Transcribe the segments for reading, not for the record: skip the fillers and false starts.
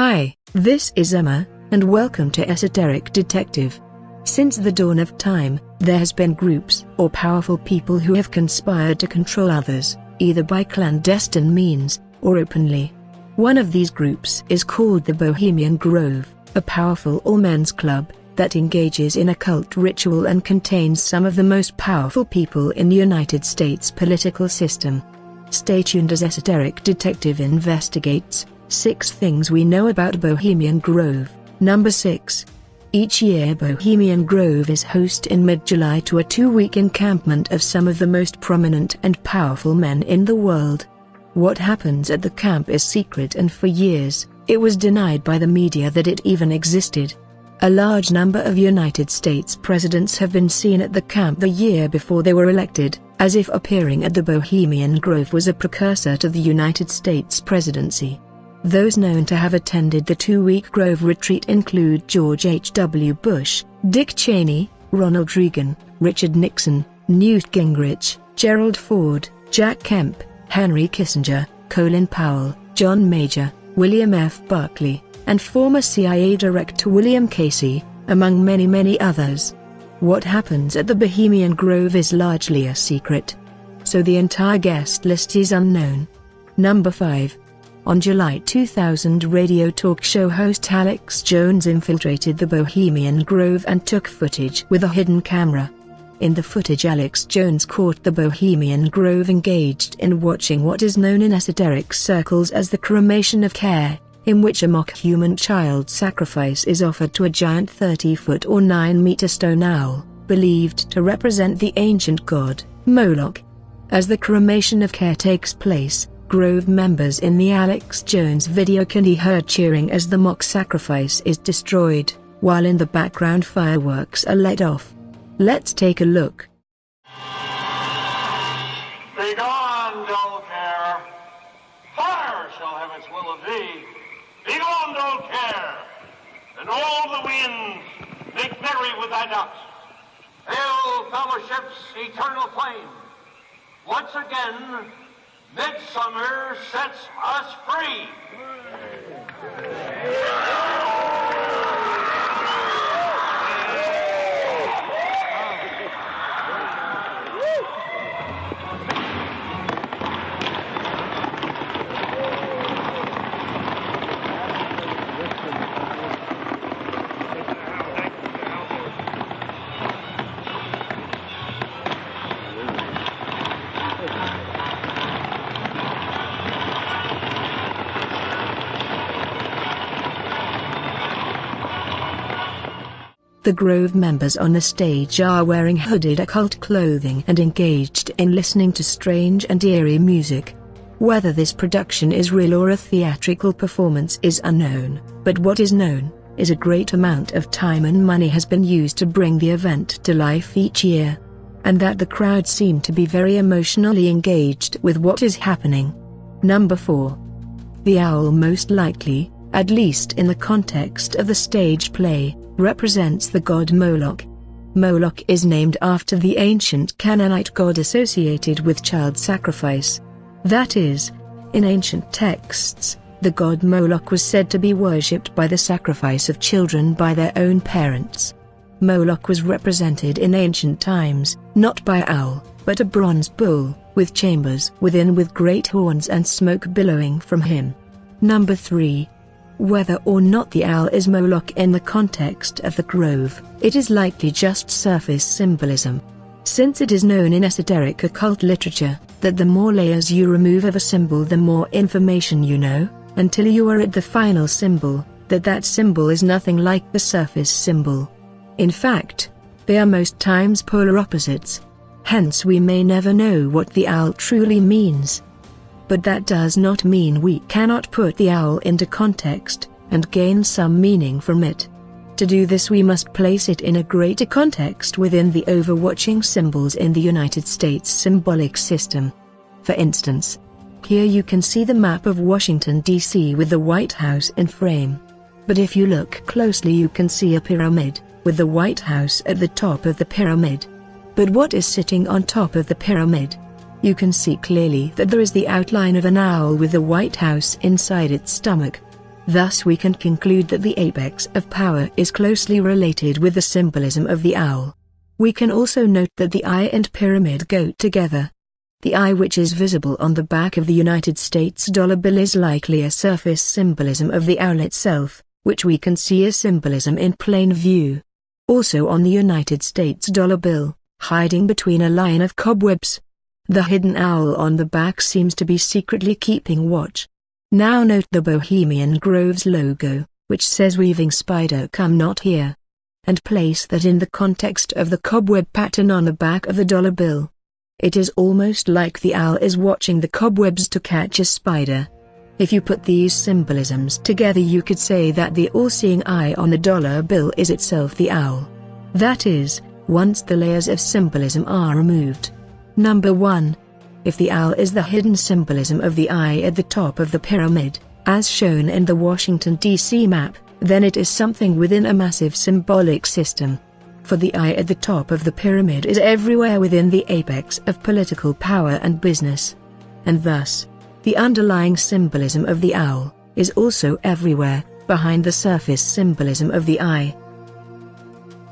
Hi, this is Emma, and welcome to Esoteric Detective. Since the dawn of time, there has been groups or powerful people who have conspired to control others, either by clandestine means or openly. One of these groups is called the Bohemian Grove, a powerful all-men's club that engages in occult ritual and contains some of the most powerful people in the United States political system. Stay tuned as Esoteric Detective investigates 6 things we know about Bohemian Grove. Number 6. Each year Bohemian Grove is host in mid-July to a 2-week encampment of some of the most prominent and powerful men in the world. What happens at the camp is secret, and for years, it was denied by the media that it even existed. A large number of United States presidents have been seen at the camp the year before they were elected, as if appearing at the Bohemian Grove was a precursor to the United States presidency. Those known to have attended the 2-week Grove retreat include George H.W. Bush, Dick Cheney, Ronald Reagan, Richard Nixon, Newt Gingrich, Gerald Ford, Jack Kemp, Henry Kissinger, Colin Powell, John Major, William F. Buckley, and former CIA Director William Casey, among many others. What happens at the Bohemian Grove is largely a secret, so the entire guest list is unknown. Number 5. On July 2000, radio talk show host Alex Jones infiltrated the Bohemian Grove and took footage with a hidden camera. In the footage, Alex Jones caught the Bohemian Grove engaged in watching what is known in esoteric circles as the cremation of care, in which a mock human child sacrifice is offered to a giant 30-foot or 9-meter stone owl, believed to represent the ancient god, Moloch. As the cremation of care takes place, Grove members in the Alex Jones video can be heard cheering as the mock sacrifice is destroyed, while in the background fireworks are let off. Let's take a look. Begone, dull care. Fire shall have its will of thee. Begone, dull care. And all the winds make merry with thy dust. Hail, fellowship's eternal flame. Once again, midsummer sets us free. The Grove members on the stage are wearing hooded occult clothing and engaged in listening to strange and eerie music. Whether this production is real or a theatrical performance is unknown, but what is known is a great amount of time and money has been used to bring the event to life each year, and that the crowd seem to be very emotionally engaged with what is happening. Number 4. The owl, most likely, at least in the context of the stage play, represents the god Moloch. Moloch is named after the ancient Canaanite god associated with child sacrifice. That is, in ancient texts, the god Moloch was said to be worshipped by the sacrifice of children by their own parents. Moloch was represented in ancient times, not by an owl, but a bronze bull, with chambers within with great horns and smoke billowing from him. Number 3. Whether or not the owl is Moloch in the context of the Grove, it is likely just surface symbolism. Since it is known in esoteric occult literature, that the more layers you remove of a symbol the more information you know, until you are at the final symbol, that symbol is nothing like the surface symbol. In fact, they are most times polar opposites. Hence we may never know what the owl truly means. But that does not mean we cannot put the owl into context and gain some meaning from it. To do this we must place it in a greater context within the overwatching symbols in the United States symbolic system. For instance, here you can see the map of Washington, D.C. with the White House in frame. But if you look closely you can see a pyramid, with the White House at the top of the pyramid. But what is sitting on top of the pyramid? You can see clearly that there is the outline of an owl with the White House inside its stomach. Thus we can conclude that the apex of power is closely related with the symbolism of the owl. We can also note that the eye and pyramid go together. The eye, which is visible on the back of the United States dollar bill, is likely a surface symbolism of the owl itself, which we can see as symbolism in plain view. Also on the United States dollar bill, hiding between a line of cobwebs, the hidden owl on the back seems to be secretly keeping watch. Now note the Bohemian Groves logo, which says "Weaving Spider Come Not Here," and place that in the context of the cobweb pattern on the back of the dollar bill. It is almost like the owl is watching the cobwebs to catch a spider. If you put these symbolisms together, you could say that the all-seeing eye on the dollar bill is itself the owl. That is, once the layers of symbolism are removed. Number 1. If the owl is the hidden symbolism of the eye at the top of the pyramid, as shown in the Washington, D.C. map, then it is something within a massive symbolic system. For the eye at the top of the pyramid is everywhere within the apex of political power and business. And thus, the underlying symbolism of the owl is also everywhere, behind the surface symbolism of the eye.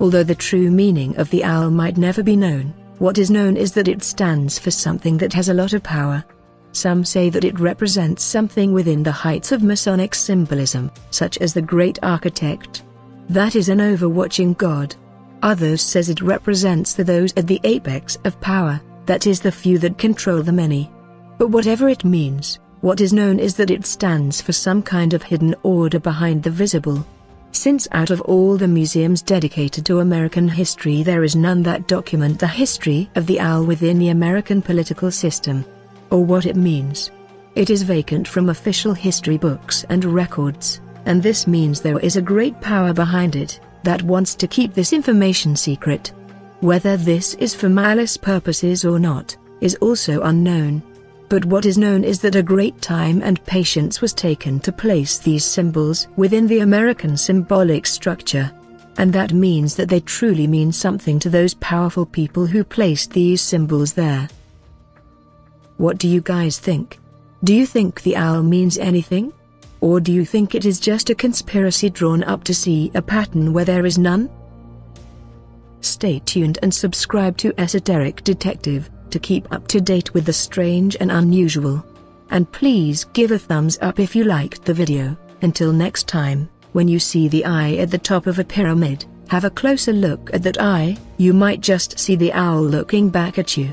Although the true meaning of the owl might never be known, what is known is that it stands for something that has a lot of power. Some say that it represents something within the heights of Masonic symbolism, such as the Great Architect. That is an overwatching god. Others says it represents those at the apex of power, that is the few that control the many. But whatever it means, what is known is that it stands for some kind of hidden order behind the visible. Since out of all the museums dedicated to American history, there is none that document the history of the owl within the American political system, or what it means. It is vacant from official history books and records, and this means there is a great power behind it that wants to keep this information secret. Whether this is for malice purposes or not, is also unknown. But what is known is that a great time and patience was taken to place these symbols within the American symbolic structure. And that means that they truly mean something to those powerful people who placed these symbols there. What do you guys think? Do you think the owl means anything? Or do you think it is just a conspiracy drawn up to see a pattern where there is none? Stay tuned and subscribe to Esoteric Detective to keep up to date with the strange and unusual. And please give a thumbs up if you liked the video. Until next time, when you see the eye at the top of a pyramid, have a closer look at that eye. You might just see the owl looking back at you.